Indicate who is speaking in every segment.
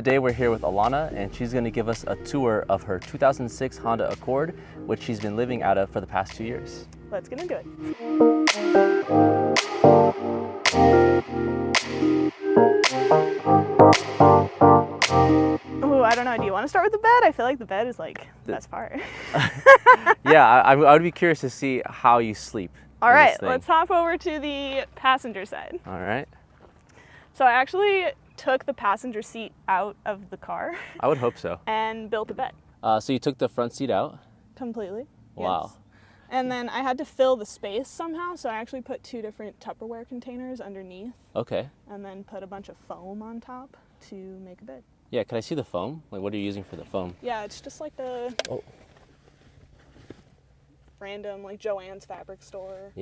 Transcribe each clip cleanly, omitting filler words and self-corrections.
Speaker 1: Today we're here with Alauna, and she's going to give us a tour of her 2006 Honda Accord, which she's been living out of for the past 2 years.
Speaker 2: Let's get into it. Ooh, I don't know. Do you want to start with the bed? I feel like the bed is like the best part.
Speaker 1: Yeah, I would be curious to see how you sleep.
Speaker 2: All right, let's hop over to the passenger side.
Speaker 1: All right.
Speaker 2: So I actually took the passenger seat out of the car.
Speaker 1: I would hope so.
Speaker 2: And built a bed.
Speaker 1: So you took the front seat out?
Speaker 2: Completely.
Speaker 1: Wow.
Speaker 2: Yes. And then I had to fill the space somehow, so I actually put 2 different Tupperware containers underneath.
Speaker 1: Okay.
Speaker 2: And then put a bunch of foam on top to make a bed.
Speaker 1: Yeah, can I see the foam? Like, what are you using for the foam?
Speaker 2: Yeah, it's just like the random, like Joann's fabric store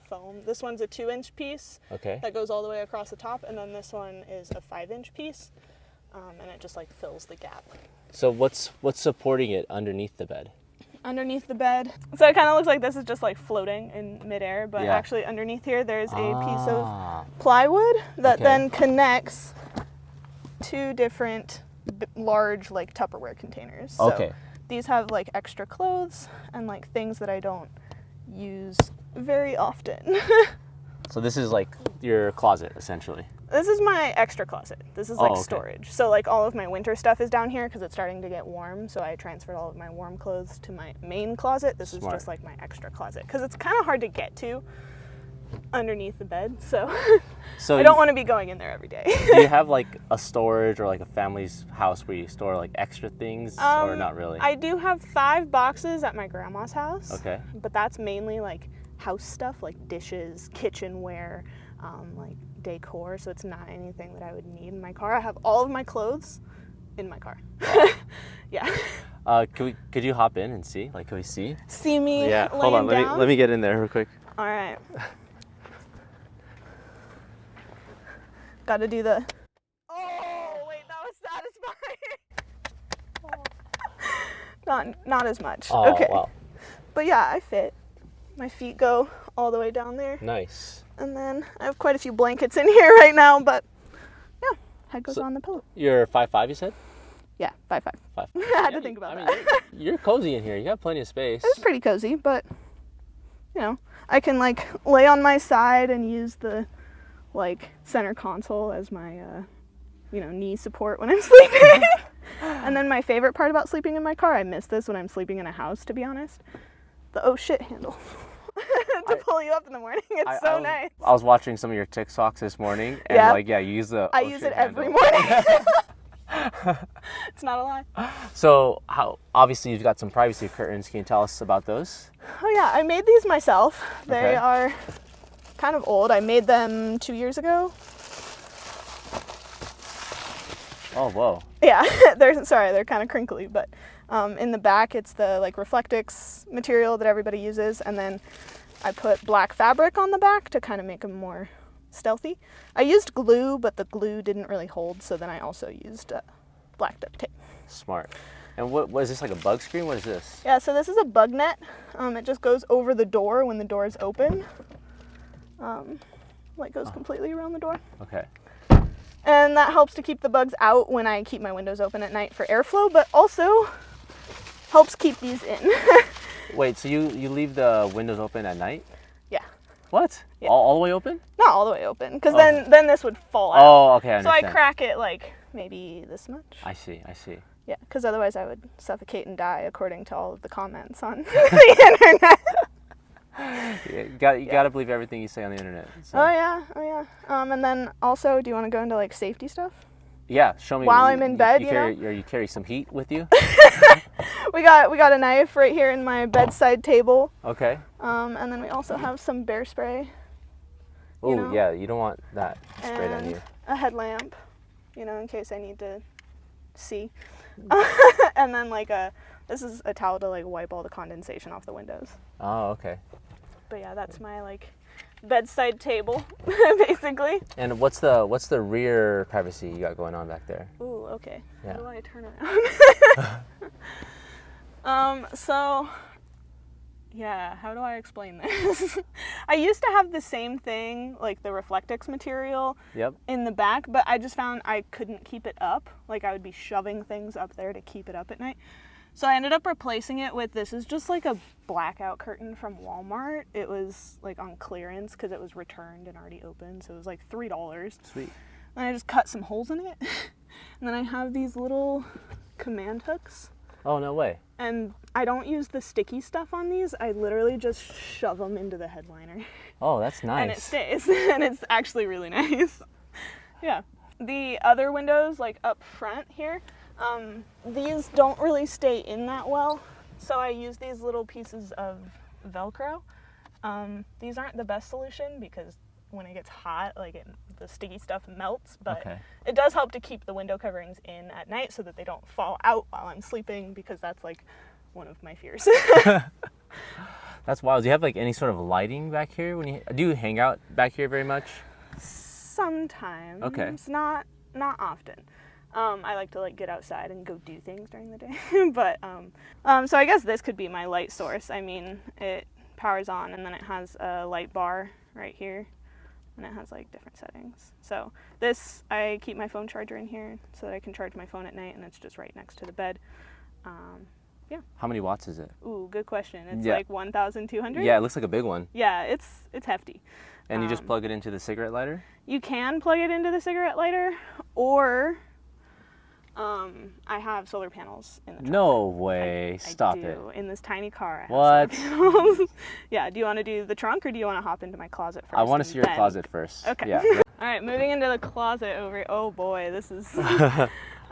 Speaker 2: foam. This one's a 2-inch piece that goes all the way across the top, and then this one is a 5-inch piece, and it just like fills the gap.
Speaker 1: So what's supporting it underneath the bed?
Speaker 2: Underneath the bed. So it kind of looks like this is just like floating in midair, but actually underneath here there's a piece of plywood that then connects 2 different large like Tupperware containers. So these have like extra clothes and like things that I don't use very often.
Speaker 1: So this is like your closet, essentially.
Speaker 2: This is my extra closet. This is like storage. So like all of my winter stuff is down here because it's starting to get warm. So I transferred all of my warm clothes to my main closet. This is just like my extra closet because it's kind of hard to get to underneath the bed. So I don't want to be going in there every day.
Speaker 1: Do you have like a storage or like a family's house where you store like extra things or not really?
Speaker 2: I do have 5 boxes at my grandma's house.
Speaker 1: Okay.
Speaker 2: But that's mainly like house stuff, like dishes, kitchenware, like decor, so it's not anything that I would need in my car. I have all of my clothes in my car. Yeah.
Speaker 1: Could you hop in and see? Like, can we see?
Speaker 2: See me?
Speaker 1: Yeah. Hold on. Let me get in there real quick.
Speaker 2: All right. Got to do the. Oh wait, that was satisfying. Not as much.
Speaker 1: Oh,
Speaker 2: okay.
Speaker 1: Wow.
Speaker 2: But yeah, I fit. My feet go all the way down there.
Speaker 1: Nice.
Speaker 2: And then I have quite a few blankets in here right now, but yeah, head goes on the pillow.
Speaker 1: You're 5'5", you said?
Speaker 2: Yeah, 5'5".
Speaker 1: 5'5".
Speaker 2: I had to think about that.
Speaker 1: You're cozy in here. You got plenty of space.
Speaker 2: It's pretty cozy, but you know, I can like lay on my side and use the like center console as my knee support when I'm sleeping. And then my favorite part about sleeping in my car, I miss this when I'm sleeping in a house, to be honest, the oh shit handle. To pull you up in the morning. It's so nice.
Speaker 1: I was watching some of your TikToks this morning, and you use the
Speaker 2: I use it every morning. It's not a lie.
Speaker 1: So obviously you've got some privacy curtains. Can you tell us about those?
Speaker 2: Oh yeah, I made these myself. They are kind of old. I made them 2 years ago.
Speaker 1: Oh, whoa.
Speaker 2: Yeah, they're kind of crinkly, but in the back it's the like Reflectix material that everybody uses, and then I put black fabric on the back to kind of make them more stealthy. I used glue, but the glue didn't really hold, so then I also used black duct tape. Smart.
Speaker 1: And what is this, like a bug screen? What is this?
Speaker 2: Yeah, so this is a bug net. It just goes over the door when the door is open. Like goes completely around the door.
Speaker 1: Okay.
Speaker 2: And that helps to keep the bugs out when I keep my windows open at night for airflow, but also helps keep these in.
Speaker 1: Wait, so you leave the windows open at night?
Speaker 2: Yeah.
Speaker 1: What?
Speaker 2: Yeah.
Speaker 1: All the way open?
Speaker 2: Not all the way open, because then this would fall out.
Speaker 1: Oh, okay, I understand.
Speaker 2: So I crack it like maybe this much.
Speaker 1: I see.
Speaker 2: Yeah, because otherwise I would suffocate and die, according to all of the comments on the internet.
Speaker 1: You gotta believe everything you say on the internet. So.
Speaker 2: Oh yeah. And then also, do you want to go into like safety stuff?
Speaker 1: Yeah, show me.
Speaker 2: While I'm in bed,
Speaker 1: you carry some heat with you?
Speaker 2: we got a knife right here in my bedside table.
Speaker 1: Okay.
Speaker 2: And then we also have some bear spray.
Speaker 1: Oh yeah, you don't want that sprayed on you.
Speaker 2: A headlamp, in case I need to see. And then this is a towel to like wipe all the condensation off the windows.
Speaker 1: Oh, okay.
Speaker 2: But yeah, that's my like bedside table, basically.
Speaker 1: And what's the rear privacy you got going on back there?
Speaker 2: Ooh, okay.
Speaker 1: Yeah.
Speaker 2: How do I turn around? So Yeah, how do I explain this? I used to have the same thing, like the Reflectix material in the back, but I just found I couldn't keep it up. Like I would be shoving things up there to keep it up at night. So I ended up replacing it with, this is just like a blackout curtain from Walmart. It was like on clearance because it was returned and already open, so it was like $3.
Speaker 1: Sweet.
Speaker 2: And I just cut some holes in it. And then I have these little command hooks.
Speaker 1: Oh, no way.
Speaker 2: And I don't use the sticky stuff on these. I literally just shove them into the headliner.
Speaker 1: Oh, that's nice.
Speaker 2: And it stays. And it's actually really nice. Yeah. The other windows, like up front here, these don't really stay in that well. So I use these little pieces of Velcro. These aren't the best solution because when it gets hot, like the sticky stuff melts, but it does help to keep the window coverings in at night so that they don't fall out while I'm sleeping, because that's like one of my fears.
Speaker 1: That's wild. Do you have like any sort of lighting back here? Do you hang out back here very much?
Speaker 2: Sometimes.
Speaker 1: Okay.
Speaker 2: Not often. I like to like get outside and go do things during the day. But so I guess this could be my light source. I mean, it powers on and then it has a light bar right here. And it has like different settings. So this, I keep my phone charger in here so that I can charge my phone at night, and it's just right next to the bed. Yeah.
Speaker 1: How many watts is it?
Speaker 2: Ooh, good question. It's like 1,200.
Speaker 1: Yeah, it looks like a big one.
Speaker 2: Yeah, it's hefty.
Speaker 1: And you just plug it into the cigarette lighter?
Speaker 2: You can plug it into the cigarette lighter, or I have solar panels in the trunk.
Speaker 1: No way. Stop it.
Speaker 2: In this tiny car, I
Speaker 1: What?
Speaker 2: have solar panels. Yeah, do you want to do the trunk or do you want to hop into my closet first?
Speaker 1: I want to see your closet first.
Speaker 2: Okay.
Speaker 1: Yeah.
Speaker 2: All right, moving into the closet over. Oh boy, this is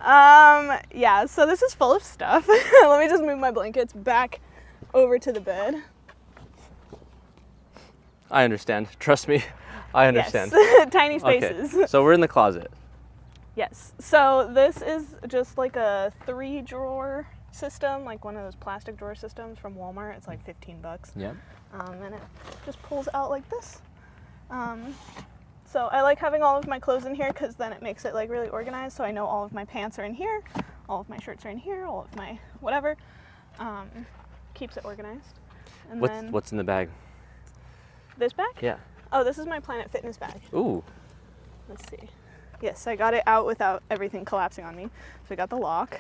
Speaker 2: yeah, so this is full of stuff. Let me just move my blankets back over to the bed.
Speaker 1: I understand. Trust me. I understand.
Speaker 2: Yes. Tiny spaces.
Speaker 1: Okay. So we're in the closet.
Speaker 2: Yes. So this is just like a 3-drawer system, like one of those plastic drawer systems from Walmart. It's like $15.
Speaker 1: Yep.
Speaker 2: And it just pulls out like this. So I like having all of my clothes in here because then it makes it like really organized. So I know all of my pants are in here, all of my shirts are in here, all of my whatever. Keeps it organized. And
Speaker 1: what's in the bag?
Speaker 2: This bag?
Speaker 1: Yeah.
Speaker 2: Oh, this is my Planet Fitness bag.
Speaker 1: Ooh.
Speaker 2: Let's see. Yes, I got it out without everything collapsing on me. So I got the lock.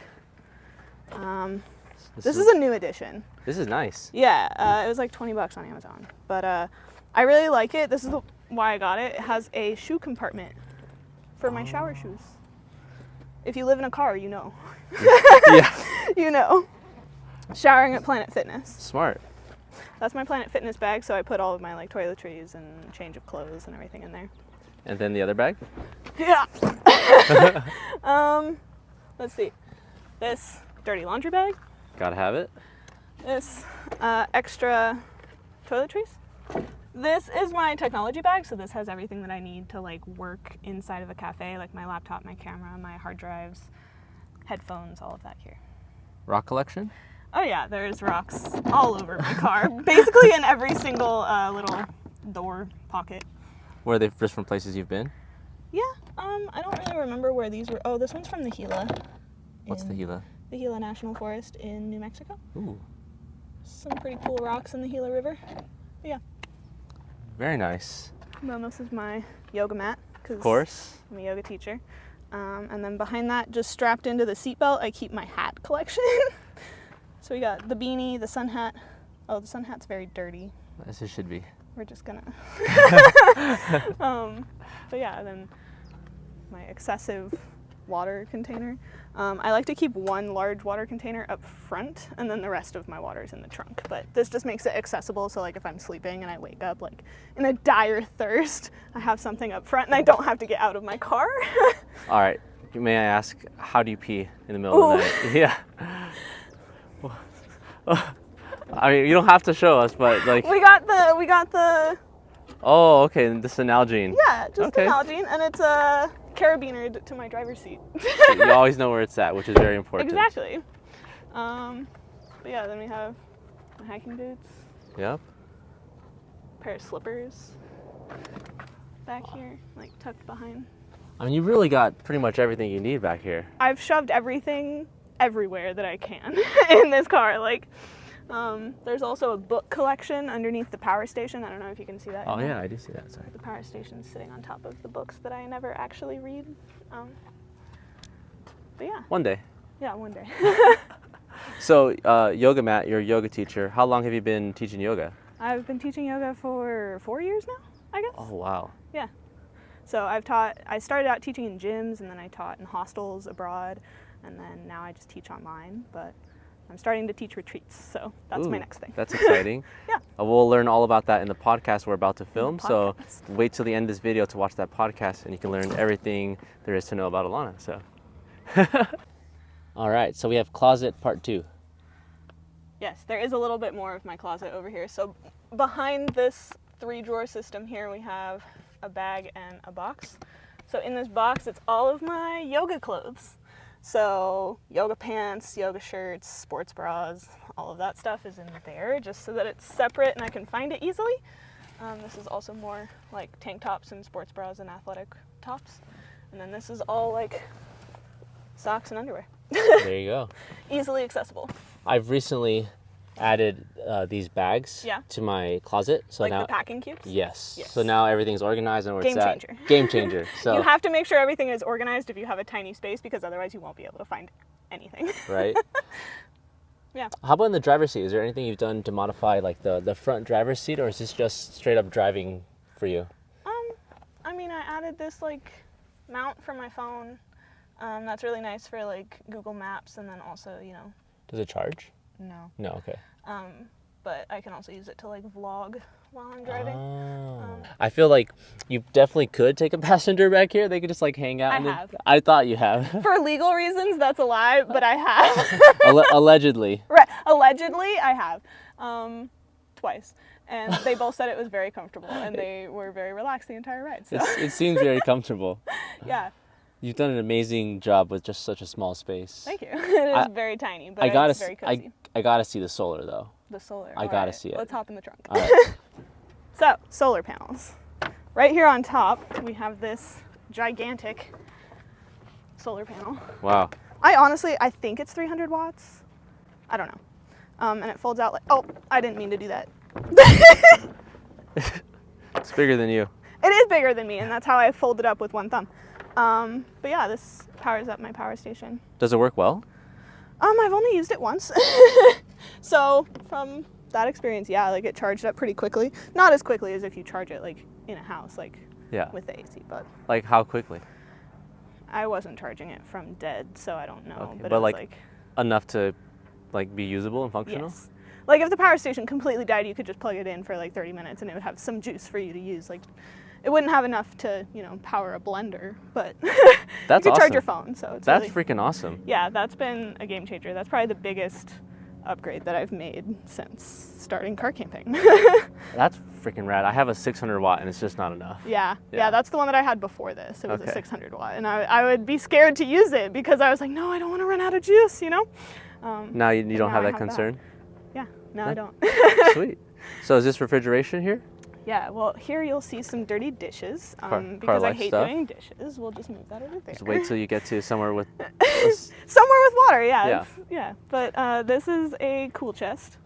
Speaker 2: This is a new addition.
Speaker 1: This is nice.
Speaker 2: Yeah, it was like $20 on Amazon. But I really like it. This is why I got it. It has a shoe compartment for my shower shoes. If you live in a car, you know.
Speaker 1: Yeah.
Speaker 2: You know. Showering at Planet Fitness.
Speaker 1: Smart.
Speaker 2: That's my Planet Fitness bag, so I put all of my like toiletries and change of clothes and everything in there.
Speaker 1: And then the other bag?
Speaker 2: Yeah. Let's see. This dirty laundry bag.
Speaker 1: Gotta have it.
Speaker 2: This extra toiletries. This is my technology bag, so this has everything that I need to like work inside of a cafe, like my laptop, my camera, my hard drives, headphones, all of that here.
Speaker 1: Rock collection?
Speaker 2: Oh yeah, there's rocks all over my car, basically in every single little door pocket.
Speaker 1: Where are they just from places you've been?
Speaker 2: Yeah, I don't really remember where these were. Oh, this one's from the Gila.
Speaker 1: What's the Gila?
Speaker 2: The Gila National Forest in New Mexico.
Speaker 1: Ooh.
Speaker 2: Some pretty cool rocks in the Gila River. But yeah.
Speaker 1: Very nice.
Speaker 2: And then this is my yoga mat.
Speaker 1: Of course.
Speaker 2: I'm a yoga teacher. And then behind that, just strapped into the seatbelt, I keep my hat collection. So we got the beanie, the sun hat. Oh, the sun hat's very dirty.
Speaker 1: As it should be.
Speaker 2: We're just gonna. But yeah, then my excessive water container. I like to keep one large water container up front, and then the rest of my water is in the trunk. But this just makes it accessible, so like if I'm sleeping and I wake up like in a dire thirst, I have something up front and I don't have to get out of my car.
Speaker 1: All right, may I ask, how do you pee in the middle of the night? Yeah. I mean, you don't have to show us, but like
Speaker 2: we got the.
Speaker 1: Oh, okay, this is an Nalgene.
Speaker 2: Yeah, just an Nalgene, and it's a carabiner to my driver's seat.
Speaker 1: So you always know where it's at, which is very important.
Speaker 2: Exactly. But yeah, then we have my hiking boots.
Speaker 1: Yep.
Speaker 2: Pair of slippers back here, like tucked behind.
Speaker 1: I mean, you really got pretty much everything you need back here.
Speaker 2: I've shoved everything everywhere that I can in this car. Like, There's also a book collection underneath the power station. I don't know if you can see that.
Speaker 1: Oh yeah, I do see that. Sorry.
Speaker 2: The power station's sitting on top of the books that I never actually read. But yeah.
Speaker 1: One day.
Speaker 2: Yeah, one day.
Speaker 1: So, yoga mat, you're a yoga teacher. How long have you been teaching yoga?
Speaker 2: I've been teaching yoga for 4 years now, I guess.
Speaker 1: Oh wow.
Speaker 2: Yeah. So I started out teaching in gyms, and then I taught in hostels abroad, and then now I just teach online, but I'm starting to teach retreats, so that's my next thing.
Speaker 1: That's exciting.
Speaker 2: Yeah.
Speaker 1: We'll learn all about that in the podcast we're about to film, so wait till the end of this video to watch that podcast, and you can learn everything there is to know about Alauna. So. All right, so we have closet part 2.
Speaker 2: Yes, there is a little bit more of my closet over here. So behind this 3-drawer system here, we have a bag and a box. So in this box, it's all of my yoga clothes. So yoga pants, yoga shirts, sports bras, all of that stuff is in there just so that it's separate and I can find it easily. This is also more like tank tops and sports bras and athletic tops. And then this is all like socks and underwear.
Speaker 1: There you go.
Speaker 2: Easily accessible.
Speaker 1: I've recently added these bags to my closet. So
Speaker 2: like
Speaker 1: now,
Speaker 2: the packing cubes?
Speaker 1: Yes. So now everything's organized and where it's at.
Speaker 2: Game changer.
Speaker 1: Game changer. So
Speaker 2: you have to make sure everything is organized if you have a tiny space, because otherwise you won't be able to find anything.
Speaker 1: Right.
Speaker 2: Yeah.
Speaker 1: How about in the driver's seat? Is there anything you've done to modify like the front driver's seat, or is this just straight up driving for you?
Speaker 2: I mean, I added this like mount for my phone. That's really nice for like Google Maps, and then also, you know.
Speaker 1: Does it charge?
Speaker 2: No.
Speaker 1: No, okay.
Speaker 2: But I can also use it to like vlog while I'm driving.
Speaker 1: I feel like you definitely could take a passenger back here. They could just like hang out.
Speaker 2: I have.
Speaker 1: I thought you have.
Speaker 2: For legal reasons, that's a lie, but I have.
Speaker 1: Allegedly.
Speaker 2: Right. Allegedly, I have. Twice. And they both said it was very comfortable, and they were very relaxed the entire ride. So.
Speaker 1: It seems very comfortable.
Speaker 2: Yeah.
Speaker 1: You've done an amazing job with just such a small space.
Speaker 2: Thank you. It is very tiny, but it's very cozy.
Speaker 1: I gotta see the solar though.
Speaker 2: The solar.
Speaker 1: I gotta see it.
Speaker 2: Let's hop in the trunk.
Speaker 1: All right.
Speaker 2: So, solar panels. Right here on top, we have this gigantic solar panel.
Speaker 1: Wow.
Speaker 2: I think it's 300 watts. I don't know. And it folds out like, oh, I didn't mean to do that.
Speaker 1: It's bigger than you.
Speaker 2: It is bigger than me, and that's how I fold it up with one thumb. But yeah, this powers up my power station.
Speaker 1: Does it work well?
Speaker 2: I've only used it once. So from that experience, yeah, like it charged up pretty quickly. Not as quickly as if you charge it like in a house, like with the AC, but.
Speaker 1: Like how quickly?
Speaker 2: I wasn't charging it from dead, so I don't know.
Speaker 1: Okay.
Speaker 2: But it was like
Speaker 1: enough to like be usable and functional?
Speaker 2: Yes. Like if the power station completely died, you could just plug it in for like 30 minutes and it would have some juice for you to use. Like it wouldn't have enough to, you know, power a blender, but
Speaker 1: that's
Speaker 2: you could charge
Speaker 1: awesome.
Speaker 2: your phone. So it's
Speaker 1: that's really, freaking awesome.
Speaker 2: Yeah, that's been a game changer. That's probably the biggest upgrade that I've made since starting car camping.
Speaker 1: That's freaking rad. I have a 600 watt and it's just not enough.
Speaker 2: Yeah, that's the one that I had before this. It was a 600 watt, and I would be scared to use it because I was like, no, I don't want to run out of juice, you know?
Speaker 1: Now you don't have that concern?
Speaker 2: Yeah, no, I don't.
Speaker 1: Sweet. So is this refrigeration here?
Speaker 2: Yeah, well, here you'll see some dirty dishes
Speaker 1: car
Speaker 2: because I hate doing dishes. We'll just move that over there.
Speaker 1: Just wait till you get to somewhere with...
Speaker 2: somewhere with water, yeah. Yeah. But this is a cool chest.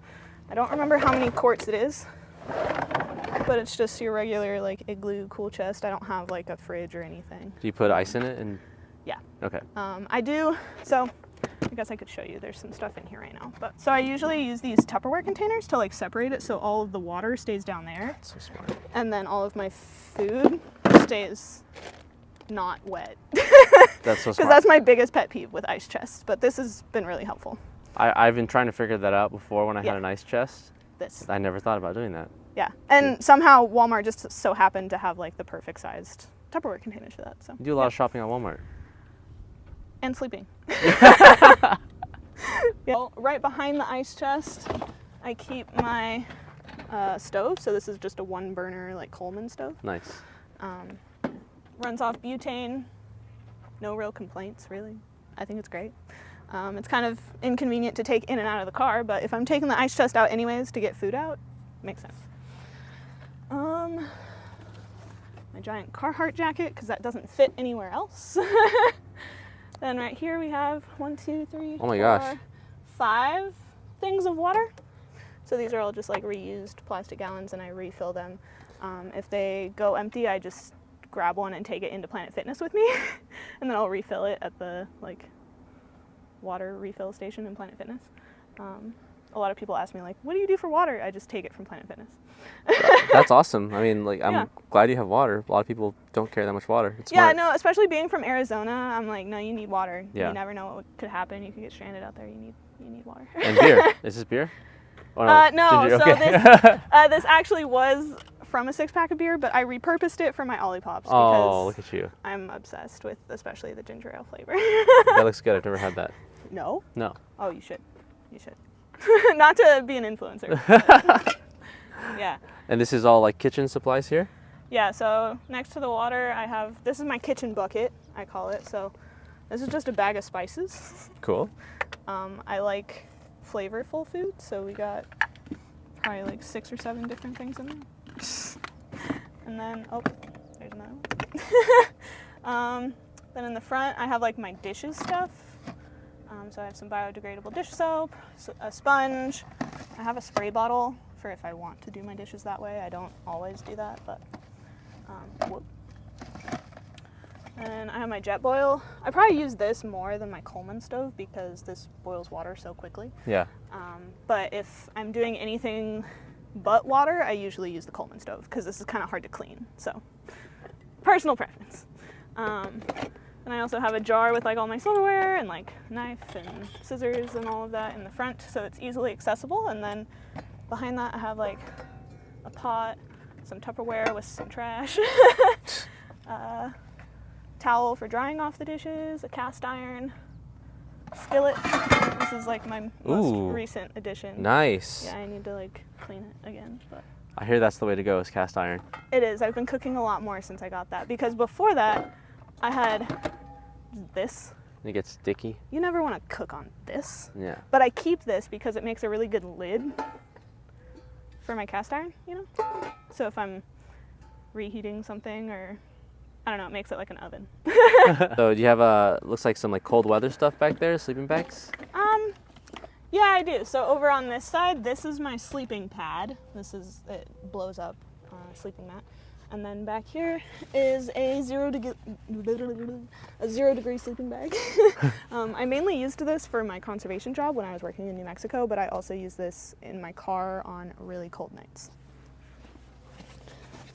Speaker 2: I don't remember how many quarts it is, but it's just your regular like igloo cool chest. I don't have like a fridge or anything.
Speaker 1: Do you put ice in it? And
Speaker 2: yeah.
Speaker 1: Okay.
Speaker 2: I do. So I guess I could show you. There's some stuff in here right now. But so I usually use these Tupperware containers to like separate it so all of the water stays down there.
Speaker 1: That's so smart.
Speaker 2: And then all of my food stays not wet.
Speaker 1: That's so smart.
Speaker 2: Because that's my biggest pet peeve with ice chests. But this has been really helpful.
Speaker 1: I've been trying to figure that out before when I had an ice chest. I never thought about doing that.
Speaker 2: Yeah. And somehow Walmart just so happened to have like the perfect sized Tupperware containers for that. So
Speaker 1: you do a lot of shopping at Walmart.
Speaker 2: And sleeping. Well, right behind the ice chest, I keep my stove. So this is just a 1-burner like Coleman stove.
Speaker 1: Nice.
Speaker 2: Runs off butane. No real complaints, really. I think it's great. It's kind of inconvenient to take in and out of the car, but if I'm taking the ice chest out anyways to get food out, makes sense. My giant Carhartt jacket, because that doesn't fit anywhere else. Then right here we have 1, 2, 3,
Speaker 1: oh my
Speaker 2: 4,
Speaker 1: gosh.
Speaker 2: 5 things of water. So these are all just like reused plastic gallons, and I refill them. If they go empty, I just grab one and take it into Planet Fitness with me, and then I'll refill it at the like water refill station in Planet Fitness. A lot of people ask me like, what do you do for water? I just take it from Planet Fitness.
Speaker 1: That's awesome. I mean, like, I'm glad you have water. A lot of people don't carry that much water. It's
Speaker 2: yeah,
Speaker 1: smart.
Speaker 2: no, especially being from Arizona, I'm like, no, you need water.
Speaker 1: Yeah.
Speaker 2: You never know what could happen. You could get stranded out there. You need water.
Speaker 1: And beer. Is this beer? Oh,
Speaker 2: no,
Speaker 1: ginger,
Speaker 2: so
Speaker 1: okay.
Speaker 2: this actually was from a 6-pack of beer, but I repurposed it for my Olippops
Speaker 1: Oh,
Speaker 2: because
Speaker 1: look at you.
Speaker 2: I'm obsessed with especially the ginger ale flavor.
Speaker 1: That looks good. I've never had that.
Speaker 2: No?
Speaker 1: No.
Speaker 2: Oh, you should. You should. Not to be an influencer. Yeah.
Speaker 1: And this is all like kitchen supplies here?
Speaker 2: Yeah, so next to the water I have, this is my kitchen bucket, I call it. So this is just a bag of spices.
Speaker 1: Cool.
Speaker 2: I like flavorful food, so we got probably like 6 or 7 different things in there. And then, oh, there's another one. Then in the front I have like my dishes stuff. So I have some biodegradable dish soap, a sponge. I have a spray bottle for if I want to do my dishes that way. I don't always do that, but whoop. And I have my jet boil. I probably use this more than my Coleman stove because this boils water so quickly.
Speaker 1: Yeah.
Speaker 2: But if I'm doing anything but water, I usually use the Coleman stove because this is kind of hard to clean. So personal preference. And I also have a jar with like all my silverware and like knife and scissors and all of that in the front, so it's easily accessible. And then behind that I have like a pot, some Tupperware with some trash, towel for drying off the dishes, a cast iron, skillet. This is like my most recent addition.
Speaker 1: Nice.
Speaker 2: Yeah, I need to like clean it again, but
Speaker 1: I hear that's the way to go is cast iron.
Speaker 2: it is. I've been cooking a lot more since I got that because before that I had this.
Speaker 1: It gets sticky.
Speaker 2: You never want to cook on this.
Speaker 1: Yeah.
Speaker 2: But I keep this because it makes a really good lid for my cast iron, you know? So if I'm reheating something or, I don't know, it makes it like an oven.
Speaker 1: So do you have looks like some like cold weather stuff back there, sleeping bags?
Speaker 2: Yeah, I do. So over on this side, this is my sleeping pad. It blows up sleeping mat. And then back here is a 0 degree sleeping bag. I mainly used this for my conservation job when I was working in New Mexico, but I also use this in my car on really cold nights.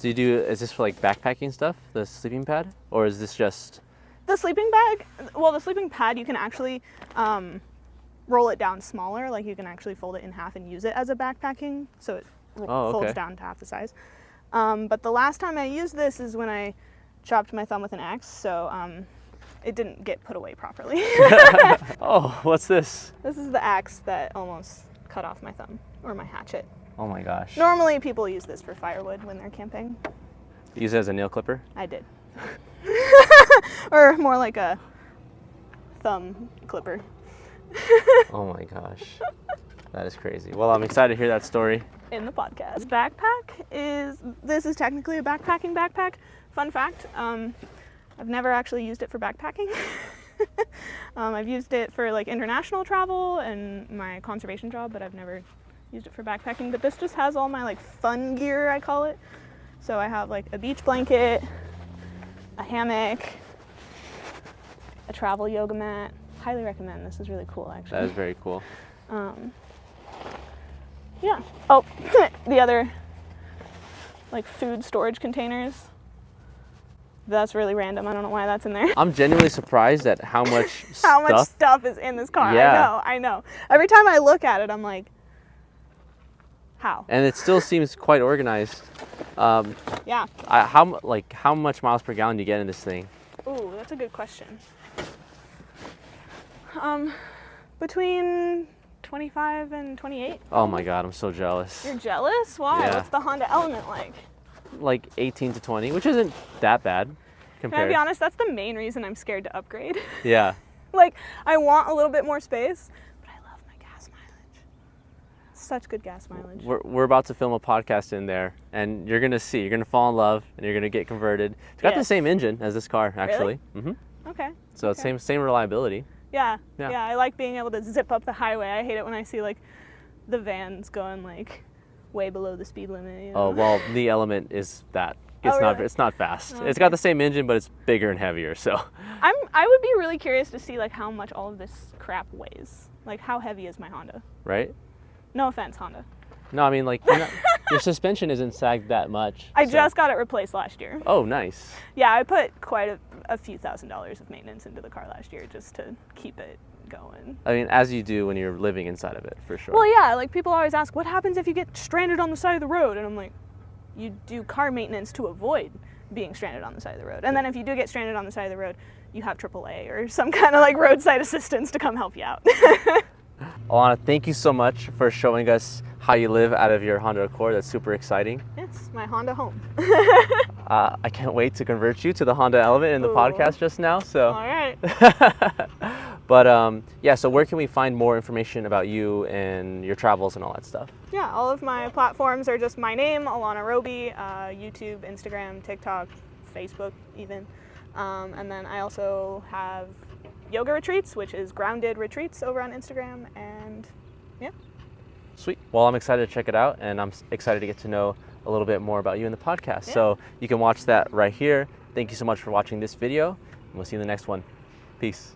Speaker 1: Is this for like backpacking stuff, the sleeping pad? Or is this just?
Speaker 2: The sleeping bag, well, the sleeping pad, you can actually roll it down smaller. Like you can actually fold it in half and use it as a backpacking, so it folds down to half the size. But the last time I used this is when I chopped my thumb with an axe, so it didn't get put away properly.
Speaker 1: Oh, what's this?
Speaker 2: This is the axe that almost cut off my thumb, or my hatchet.
Speaker 1: Oh my gosh.
Speaker 2: Normally people use this for firewood when they're camping.
Speaker 1: You use it as a nail clipper?
Speaker 2: I did. Or more like a thumb clipper.
Speaker 1: Oh my gosh. That is crazy. Well, I'm excited to hear that story.
Speaker 2: In the podcast. This is technically a backpacking backpack. Fun fact, I've never actually used it for backpacking. I've used it for like international travel and my conservation job, but I've never used it for backpacking. But this just has all my like fun gear, I call it. So I have like a beach blanket, a hammock, a travel yoga mat. Highly recommend. This is really cool, actually.
Speaker 1: That is very cool.
Speaker 2: Yeah. Oh, the other like food storage containers. That's really random. I don't know why that's in there.
Speaker 1: I'm genuinely surprised at how much
Speaker 2: much stuff is in this car.
Speaker 1: Yeah.
Speaker 2: I know. Every time I look at it, I'm like, how?
Speaker 1: And it still seems quite organized.
Speaker 2: Yeah.
Speaker 1: How much miles per gallon do you get in this thing?
Speaker 2: Ooh, that's a good question. Between 25 and 28.
Speaker 1: Oh my God, I'm so jealous.
Speaker 2: You're jealous? Why?
Speaker 1: Yeah.
Speaker 2: What's the Honda Element like?
Speaker 1: Like 18 to 20, which isn't that bad compared.
Speaker 2: Can I be honest? That's the main reason I'm scared to upgrade.
Speaker 1: Yeah.
Speaker 2: Like, I want a little bit more space, but I love my gas mileage. Such good gas mileage.
Speaker 1: We're about to film a podcast in there, and you're gonna see. You're gonna fall in love, and you're gonna get converted. It's got the same engine as this car, actually.
Speaker 2: Really?
Speaker 1: Mm-hmm.
Speaker 2: Okay.
Speaker 1: So it's same reliability.
Speaker 2: Yeah.
Speaker 1: Yeah.
Speaker 2: I like being able to zip up the highway. I hate it when I see like the van's going like way below the speed limit. You know?
Speaker 1: Oh, well, the Element is that.
Speaker 2: Really?
Speaker 1: It's not fast.
Speaker 2: Oh,
Speaker 1: It's got the same engine, but it's bigger and heavier, so.
Speaker 2: I would be really curious to see like how much all of this crap weighs. Like how heavy is my Honda?
Speaker 1: Right?
Speaker 2: No offense, Honda.
Speaker 1: No, I mean, like, your suspension isn't sagged that much.
Speaker 2: I just got it replaced last year.
Speaker 1: Oh, nice.
Speaker 2: Yeah, I put quite a few $1,000s of maintenance into the car last year just to keep it going.
Speaker 1: I mean, as you do when you're living inside of it, for sure.
Speaker 2: Well, yeah, like people always ask, what happens if you get stranded on the side of the road? And I'm like, you do car maintenance to avoid being stranded on the side of the road. And then if you do get stranded on the side of the road, you have AAA or some kind of like roadside assistance to come help you out.
Speaker 1: Alana, thank you so much for showing us how you live out of your Honda Accord. That's super exciting.
Speaker 2: Yes, my Honda home.
Speaker 1: I can't wait to convert you to the Honda Element in the podcast just now. So.
Speaker 2: All right.
Speaker 1: But yeah, so where can we find more information about you and your travels and all that stuff?
Speaker 2: Yeah, all of my platforms are just my name, Aluna Roby, YouTube, Instagram, TikTok, Facebook even. And then I also have yoga retreats, which is Grounded Retreats over on Instagram, and yeah.
Speaker 1: Sweet. Well, I'm excited to check it out, and I'm excited to get to know a little bit more about you in the podcast.
Speaker 2: Yeah.
Speaker 1: So you can watch that right here. Thank you so much for watching this video, and we'll see you in the next one. Peace.